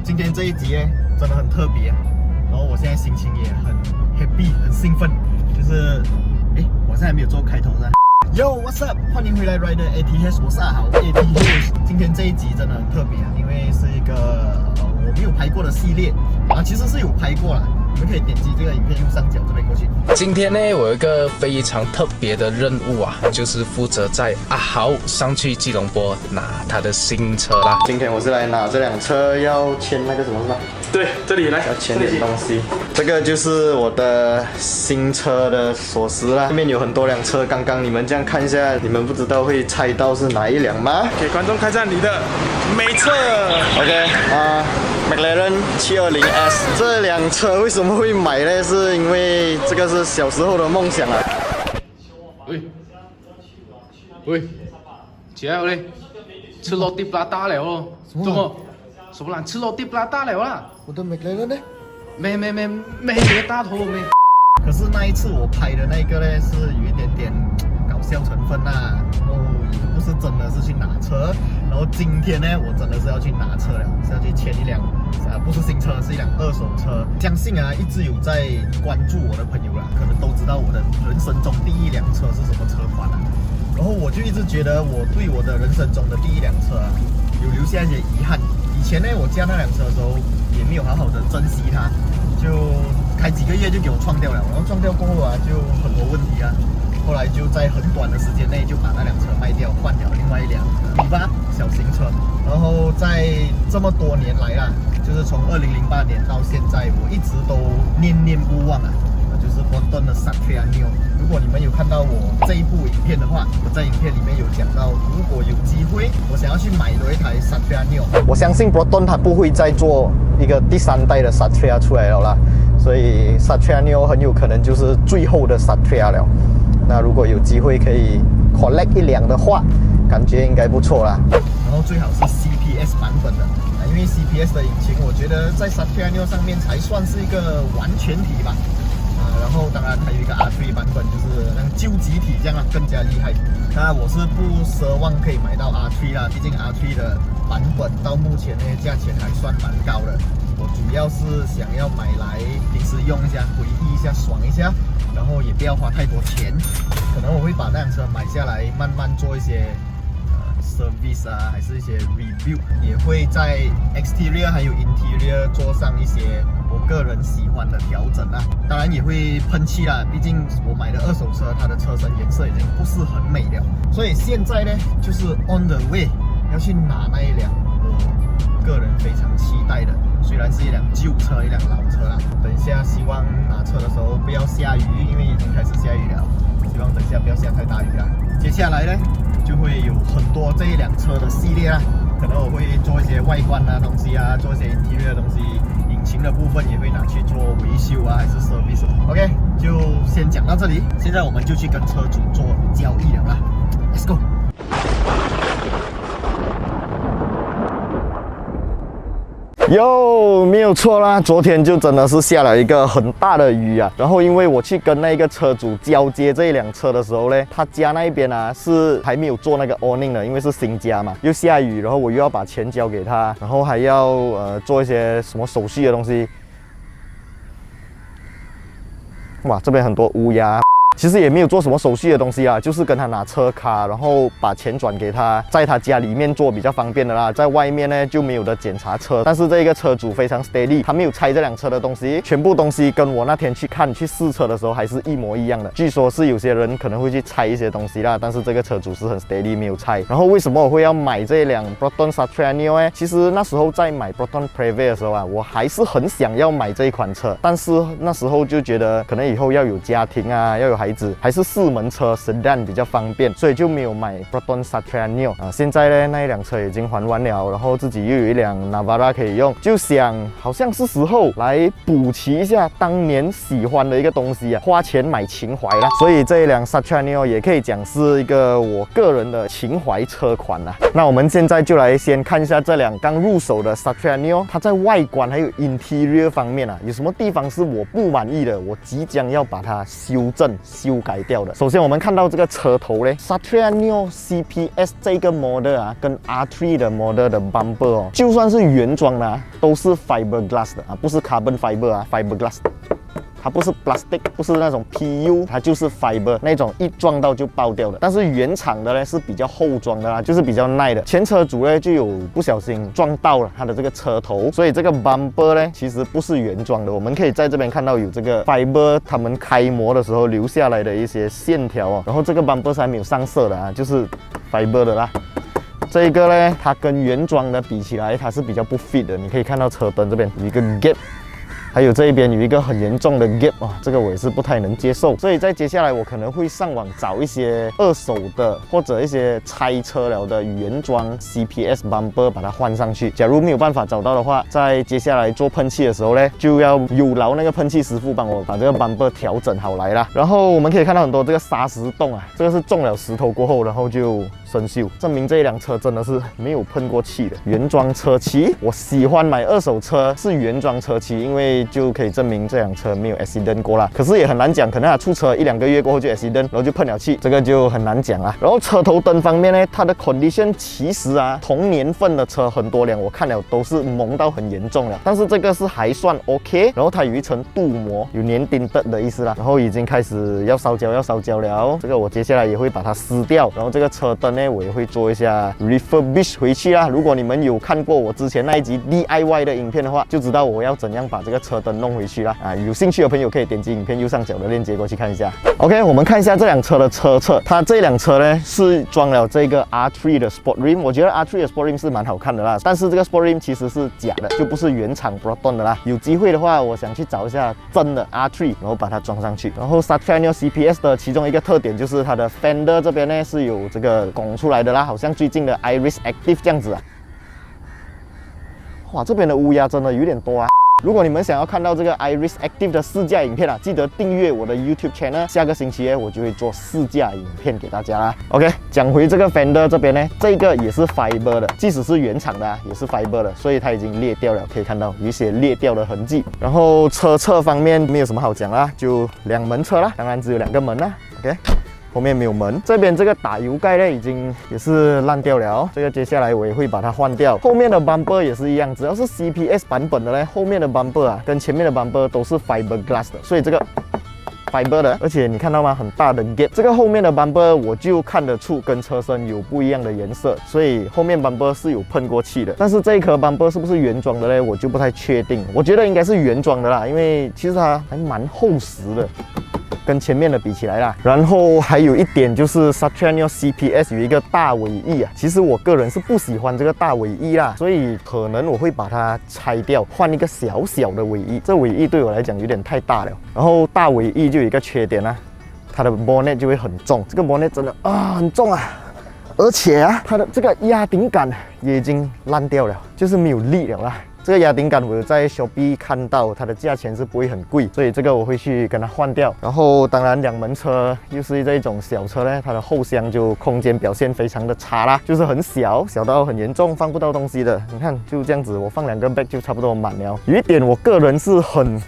今天这一集真的很特别，然后我现在心情也很 happy， 很兴奋，就是我现在还没有做开头呢。Yo, what's up？ 欢迎回来 Rider ATH， 我是阿豪 ATH。今天这一集真的很特别，因为是一个我没有拍过的系列啊，其实是有拍过啦。你们可以点击这个影片右上角这边过去。今天呢，我有一个非常特别的任务啊，就是负责载阿豪上去吉隆坡拿他的新车啦。今天我是来拿这辆车要签那个什么是吗？对，这里来要签点东西。这个就是我的新车的锁匙啦。后面有很多辆车，刚刚你们这样看一下，你们不知道会猜到是哪一辆吗？给观众看一下你的美车。OK McLaren 720S 这辆车为什么会买呢？是因为这个是小时候的梦想啊。喂，起来嘞，吃落地拉大了哦。怎么？什么啦？吃落地拉大了啦？我的 McLaren 呢？没大头没。可是那一次我拍的那个呢，是有一点点搞笑成分啦，然后不是真的是去拿车，然后今天呢，我真的是要去拿车了，是要去签一辆不是新车，是一辆二手车。相信一直有在关注我的朋友啦，可能都知道我的人生中第一辆车是什么车款啦。然后我就一直觉得我对我的人生中的第一辆车有留下一些遗憾。以前呢，我驾那辆车的时候也没有好好的珍惜它，就开几个月就给我撞掉了，然后撞掉过后就很多问题啊。后来就在很短的时间内就把那辆车卖掉，换掉另外一辆V8小型车。然后在这么多年来啦，就是从2008年到现在，我一直都念念不忘就是Brompton的 Satria Neo。如果你们有看到我这一部影片的话，我在影片里面有讲到，如果有机会，我想要去买多一台 Satria Neo。我相信Brompton它不会再做一个第3代的 Satria 出来了啦，所以 Satria Neo 很有可能就是最后的 Satria 了。那如果有机会可以 collect 一辆的话，感觉应该不错啦。然后最好是 CPS 版本的，因为 CPS 的引擎，我觉得在 Satria Neo 上面才算是一个完全体吧。然后当然还有一个 R3 版本，就是那旧机体这样更加厉害。那我是不奢望可以买到 R3 啦，毕竟 R3 的版本到目前呢价钱还算蛮高的。我主要是想要买来平时用一下，回忆一下，爽一下，然后也不要花太多钱。可能我会把那辆车买下来，慢慢做一些service 还是一些 review， 也会在 exterior 还有 interior 做上一些我个人喜欢的调整啦。当然也会喷漆啦，毕竟我买的二手车，它的车身颜色已经不是很美了。所以现在呢，就是 on the way 要去拿那一辆我个人非常期待的，虽然是一辆旧车，一辆老车啦。等一下希望拿车的时候不要下雨，因为已经开始下雨了。希望等一下不要下太大雨啦。接下来呢，就会有很多这一辆车的系列啦，可能我会做一些外观东西做一些 interior 的东西，引擎的部分也会拿去做维修还是 service。OK， 就先讲到这里，现在我们就去跟车主做交易了啦 ，Let's go。没有错啦，昨天就真的是下了一个很大的雨啊。然后因为我去跟那个车主交接这一辆车的时候呢，他家那一边是还没有做那个 awning 的，因为是新家嘛，又下雨，然后我又要把钱交给他，然后还要做一些什么手续的东西。哇，这边很多乌鸦。其实也没有做什么手续的东西啦，就是跟他拿车卡，然后把钱转给他，在他家里面做比较方便的啦。在外面呢就没有的检查车，但是这个车主非常 steady， 他没有拆这辆车的东西，全部东西跟我那天去试车的时候还是一模一样的。据说是有些人可能会去拆一些东西啦，但是这个车主是很 steady， 没有拆。然后为什么我会要买这一辆 Brompton Satria Neo 呢？其实那时候在买 Brompton Previa 的时候我还是很想要买这一款车，但是那时候就觉得可能以后要有家庭要有孩子，还是4门车 Sedan 比较方便，所以就没有买 Brompton Satria Neo 现在呢，那一辆车已经还完了，然后自己又有一辆 Navara 可以用，就想好像是时候来补齐一下当年喜欢的一个东西花钱买情怀啦。所以这一辆 Satria Neo 也可以讲是一个我个人的情怀车款啦。那我们现在就来先看一下这辆刚入手的 Satria Neo， 它在外观还有 interior 方面有什么地方是我不满意的，我即将要把它修正修改掉的。首先我们看到这个车头呢 ，Satria Neo CPS 这个 model 啊，跟 R3 的 model 的 bumper 哦，就算是原装的啊，都是 fiberglass 的啊，不是 carbon fiber 啊 ，fiberglass。它不是 plastic， 不是那种 PU， 它就是 fiber 那种一撞到就爆掉的。但是原厂的呢是比较厚装的啦，就是比较耐的。前车主呢就有不小心撞到了它的这个车头，所以这个 bumper 呢其实不是原装的。我们可以在这边看到有这个 fiber 他们开模的时候留下来的一些线条哦。然后这个 bumper 是还没有上色的啊，就是 fiber 的啦。这个呢，它跟原装的比起来，它是比较不 fit 的。你可以看到车灯这边有一个 gap。还有这一边有一个很严重的 gap 啊，这个我也是不太能接受，所以在接下来我可能会上网找一些二手的或者一些拆车了的原装 CPS bumper 把它换上去。假如没有办法找到的话，在接下来做喷漆的时候呢，就要有劳那个喷漆师傅帮我把这个 bumper 调整好来啦。然后我们可以看到很多这个砂石洞啊，这个是中了石头过后，然后就生锈，证明这一辆车真的是没有喷过漆的原装车漆。我喜欢买二手车是原装车漆，因为就可以证明这辆车没有 accident 过啦。可是也很难讲，可能它出车1-2个月过后就 accident， 然后就喷了漆，这个就很难讲啦。然后车头灯方面呢，它的 condition 其实啊，同年份的车很多辆我看了都是蒙到很严重了，但是这个是还算 OK。然后它有一层镀膜，有粘钉的意思啦。然后已经开始要烧焦了，这个我接下来也会把它撕掉。然后这个车灯呢，我也会做一下 refurbish 回去啦。如果你们有看过我之前那一集 DIY 的影片的话，就知道我要怎样把这个车灯弄回去啦。有兴趣的朋友可以点击影片右上角的链接过去看一下。OK， 我们看一下这辆车的车侧，它这辆车呢是装了这个 R3 的 Sport Rim， 我觉得 R3 的 Sport Rim 是蛮好看的啦，但是这个 Sport Rim 其实是假的，就不是原厂 Proton 的啦。有机会的话，我想去找一下真的 R3， 然后把它装上去。然后 Satria Neo CPS 的其中一个特点就是它的 fender 这边呢是有这个拱出来的啦，好像最近的 Iris Active 这样子啊。哇，这边的乌鸦真的有点多啊。如果你们想要看到这个 Iris Active 的试驾影片啊，记得订阅我的 YouTube channel。下个星期我就会做试驾影片给大家啦。OK， 讲回这个 fender 这边呢，这个也是 fiber 的，即使是原厂的啊，也是 fiber 的，所以它已经裂掉了，可以看到有一些裂掉的痕迹。然后车侧方面没有什么好讲啦，就2门车啦，当然只有2个门啦。OK。后面没有门，这边这个打油盖呢已经也是烂掉了，这个接下来我也会把它换掉。后面的 bumper 也是一样，只要是 CPS 版本的呢，后面的 bumper 啊跟前面的 bumper 都是 fiberglass 的，所以这个 fiber 的，而且你看到吗？很大的 gap， 这个后面的 bumper 我就看得出跟车身有不一样的颜色，所以后面 bumper 是有喷过漆的。但是这一颗 bumper 是不是原装的呢？我就不太确定，我觉得应该是原装的啦，因为其实它还蛮厚实的。跟前面的比起来啦，然后还有一点就是 Satria Neo CPS 有一个大尾翼啊，其实我个人是不喜欢这个大尾翼啦，所以可能我会把它拆掉，换一个小小的尾翼。这尾翼对我来讲有点太大了，然后大尾翼就有一个缺点啊，它的 bonnet 就会很重，这个 bonnet 真的很重啊，而且啊，它的这个压顶杆也已经烂掉了，就是没有力了啦。这个压顶杆我有在 Shopee 看到，它的价钱是不会很贵，所以这个我会去跟它换掉。然后当然2门车又是这种小车呢，它的后箱就空间表现非常的差啦，就是很小，小到很严重，放不到东西的。你看就这样子，我放2个 bag 就差不多满了。有一点我个人是很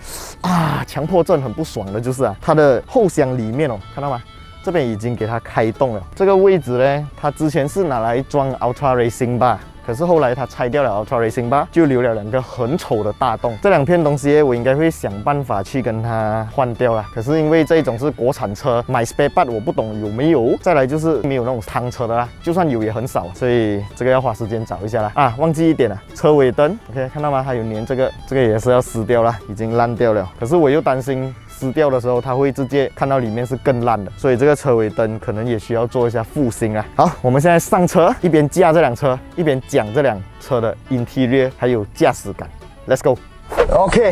强迫症很不爽的，就是它的后箱里面看到吗？这边已经给它开洞了。这个位置呢，它之前是拿来装 Ultra Racing Bar。可是后来他拆掉了 Ultra Racing Bar， 就留了2个很丑的大洞。这2片东西我应该会想办法去跟它换掉啦。可是因为这种是国产车，买 spare part 我不懂有没有。再来就是没有那种汤车的啦，就算有也很少，所以这个要花时间找一下啦。忘记一点了，车尾灯 ，OK， 看到吗？还有粘这个也是要撕掉啦，已经烂掉了。可是我又担心撕掉的时候，它会直接看到里面是更烂的，所以这个车尾灯可能也需要做一下复兴啊。好，我们现在上车，一边驾这辆车，一边讲这辆车的 interior 还有驾驶感。Let's go。OK，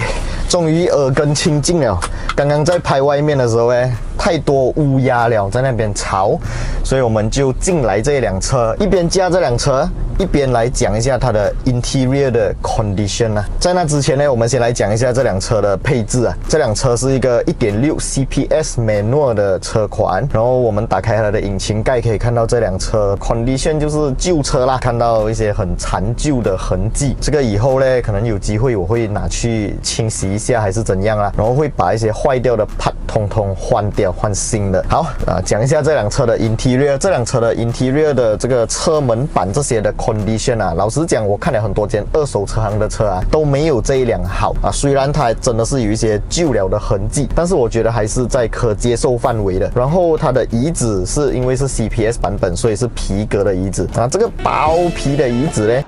终于耳根清净了。刚刚在拍外面的时候呢，太多乌鸦了，在那边吵，所以我们就进来这辆车，一边驾这辆车，一边来讲一下它的 interior 的 condition 啊。在那之前呢，我们先来讲一下这辆车的配置啊。这辆车是一个 1.6 CPS manual 的车款，然后我们打开它的引擎盖，可以看到这辆车 condition 就是旧车啦，看到一些很残旧的痕迹。这个以后呢，可能有机会我会拿去清洗一下，还是怎样啦，然后会把一些坏掉的 part 通通换掉。要换新的。好讲一下这辆车的 interior， 这辆车的 interior 的这个车门板这些的 condition 啊，老实讲我看了很多间二手车行的车啊，都没有这一辆好啊。虽然它真的是有一些旧了的痕迹，但是我觉得还是在可接受范围的。然后它的椅子是因为是 CPS 版本，所以是皮革的椅子啊。这个薄皮的椅子呢，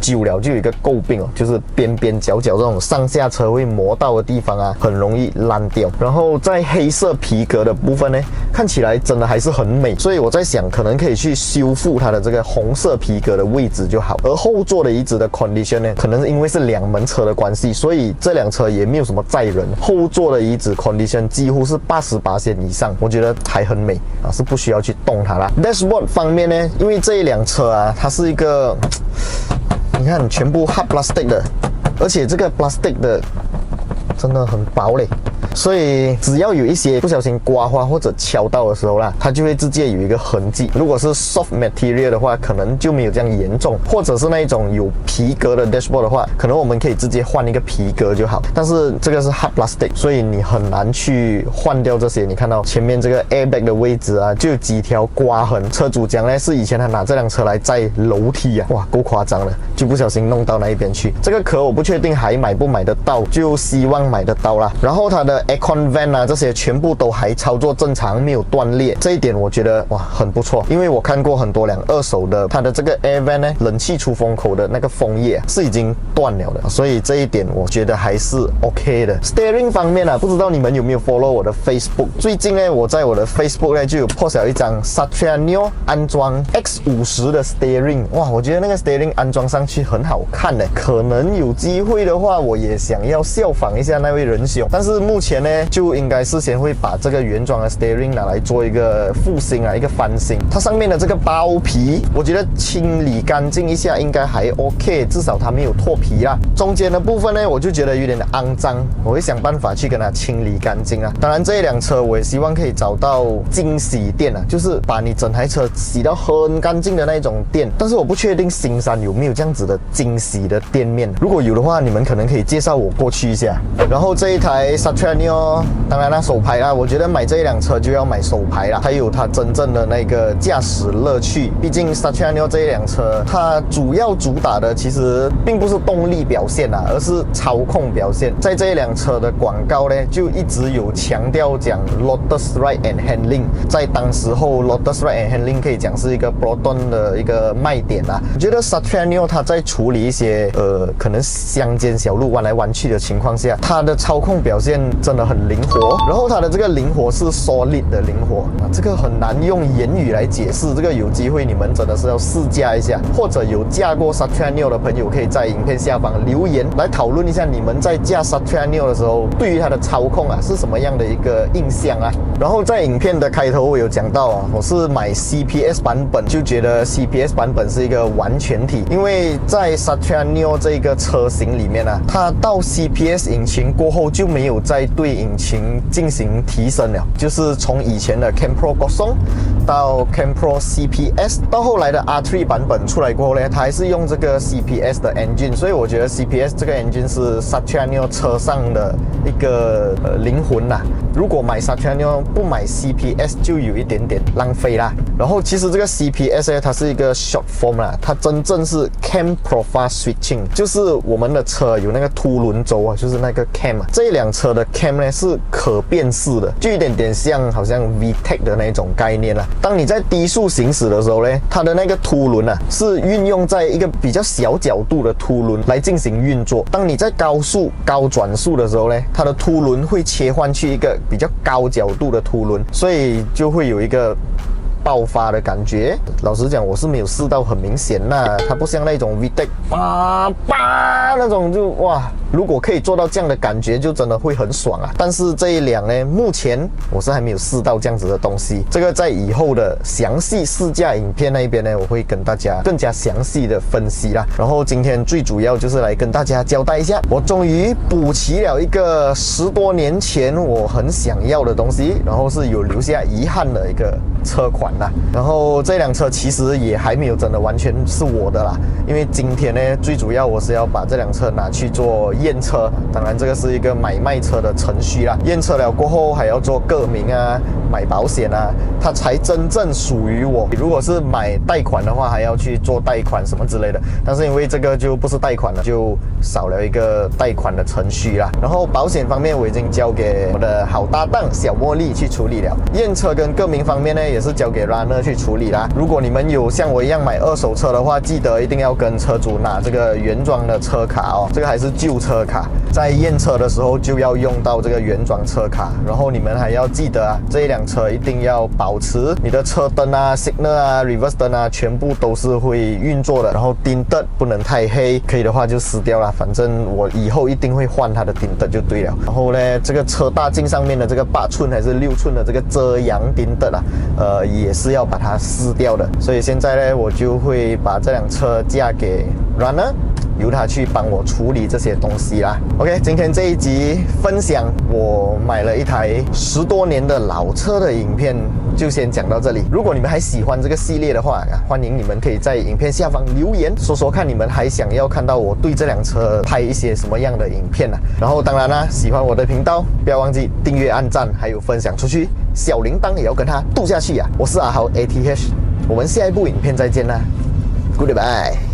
久了就有一个诟病哦，就是边边角角这种上下车会磨到的地方啊，很容易烂掉。然后在黑色皮革的部分呢，看起来真的还是很美，所以我在想可能可以去修复它的这个红色皮革的位置就好。而后座的椅子的 condition 呢，可能是因为是两门车的关系，所以这辆车也没有什么载人，后座的椅子 condition 几乎是80%以上，我觉得还很美啊，是不需要去动它啦。Dashboard 方面呢，因为这一辆车啊，它是一个你看全部 hard plastic 的，而且这个 plastic 的真的很薄嘞，所以只要有一些不小心刮花或者敲到的时候啦，它就会直接有一个痕迹。如果是 soft material 的话，可能就没有这样严重，或者是那种有皮革的 dashboard 的话，可能我们可以直接换一个皮革就好。但是这个是 hard plastic， 所以你很难去换掉这些。你看到前面这个 airbag 的位置啊，就有几条刮痕。车主讲呢，是以前他拿这辆车来载楼梯啊，哇，够夸张了，就不小心弄到那一边去。这个壳我不确定还买不买得到，就希望买得到啦。然后它的 aircon vent 啊，这些全部都还操作正常，没有断裂，这一点我觉得哇很不错。因为我看过很多辆二手的，它的这个 air vent 呢，冷气出风口的那个风叶是已经断了的，所以这一点我觉得还是 OK 的。Steering 方面啊，不知道你们有没有 follow 我的 Facebook？ 最近呢，我在我的 Facebook 呢就有 post 了一张 Satriano 安装 X50的 Steering， 哇，我觉得那个 Steering 安装上去很好看呢，可能有机会的话，我也想要效仿一下那位仁兄，但是目前呢，就应该是先会把这个原装的 Steering 拿来做一个复兴啊，一个翻新。它上面的这个包皮，我觉得清理干净一下应该还 OK， 至少它没有脱皮啦。中间的部分呢，我就觉得有点肮脏，我会想办法去跟它清理干净啊。当然这一辆车我也希望可以找到净洗店啊，就是把你整台车洗到很干净的那种店，但是我不确定新山有没有这样子的精洗的店面，如果有的话，你们可能可以介绍我过去一下。然后这一台 Satriano， 当然啦，手排啦，我觉得买这一辆车就要买手排啦，还有它真正的那个驾驶乐趣。毕竟 Satriano 这一辆车，它主要主打的其实并不是动力表现啦，而是操控表现。在这一辆车的广告呢，就一直有强调讲 Lotus Ride and Handling， 在当时候 Lotus Ride and Handling 可以讲是一个 Proton 的一个卖点啦。我觉得 Satriano 它在处理一些可能乡间小路弯来弯去的情况下，它的操控表现真的很灵活，然后它的这个灵活是 solid 的灵活啊，这个很难用言语来解释，这个有机会你们真的是要试驾一下，或者有驾过 Satriano 的朋友可以在影片下方留言来讨论一下你们在驾 Satriano 的时候对于它的操控啊是什么样的一个印象啊。然后在影片的开头我有讲到啊，我是买 CPS 版本，就觉得 CPS 版本是一个完全体，因为在 Satriano 这个车型里面啊，它到 CPS 引擎过后就没有再对引擎进行提升了，就是从以前的 Campro Gosong 到 Campro CPS， 到后来的 R3 版本出来过后呢，它还是用这个 CPS 的 engine， 所以我觉得 CPS 这个 engine 是 Satriano 车上的一个灵魂啦。如果买 Satriano 不买 CPS 就有一点点浪费啦。然后其实这个 CPS 呢，它是一个 short form 啦，它真正是 Cam Profile Switching， 就是我们的车有那个凸轮轴啊，就是那个 Cam 啊，这一辆车的 Cam 呢是可变式的，就有点点像好像 VTEC 的那种概念啦。当你在低速行驶的时候呢，它的那个凸轮啊是运用在一个比较小角度的凸轮来进行运作。当你在高速高转速的时候呢，它的凸轮会切换去一个比较高角度的凸轮，所以就会有一个爆发的感觉。老实讲我是没有试到很明显啦，它不像那种 VTEC 那种就哇，如果可以做到这样的感觉就真的会很爽啊。但是这一辆呢，目前我是还没有试到这样子的东西，这个在以后的详细试驾影片那一边呢，我会跟大家更加详细的分析啦。然后今天最主要就是来跟大家交代一下，我终于补齐了一个10多年前我很想要的东西，然后是有留下遗憾的一个车款。啦。然后这辆车其实也还没有真的完全是我的啦，因为今天呢，最主要我是要把这辆车拿去做验车，当然这个是一个买卖车的程序啦。验车了过后还要做个名啊，买保险啊，它才真正属于我。如果是买贷款的话，还要去做贷款什么之类的，但是因为这个就不是贷款了，就少了一个贷款的程序啦。然后保险方面我已经交给我的好搭档小茉莉去处理了，验车跟个名方面呢也是交给 Runner 去处理啦。如果你们有像我一样买二手车的话，记得一定要跟车主拿这个原装的车卡哦，这个还是旧车卡，在验车的时候就要用到这个原装车卡。然后你们还要记得啊，这一辆车一定要保持你的车灯啊、signal 啊、reverse 灯啊，全部都是会运作的。然后顶灯不能太黑，可以的话就撕掉了，反正我以后一定会换它的顶灯就对了。然后呢，这个车大镜上面的这个8寸还是6寸的这个遮阳顶灯啊，也是要把它撕掉的。所以现在呢，我就会把这辆车嫁给 Runner， 由他去帮我处理这些东西啦。OK， 今天这一集分享我买了一台10多年的老车的影片，就先讲到这里。如果你们还喜欢这个系列的话，欢迎你们可以在影片下方留言，说说看你们还想要看到我对这辆车拍一些什么样的影片啊。然后当然啦，喜欢我的频道，不要忘记订阅、按赞，还有分享出去，小铃铛也要跟它度下去啊。我是阿豪 ATH， 我们下一部影片再见啦 ，Goodbye。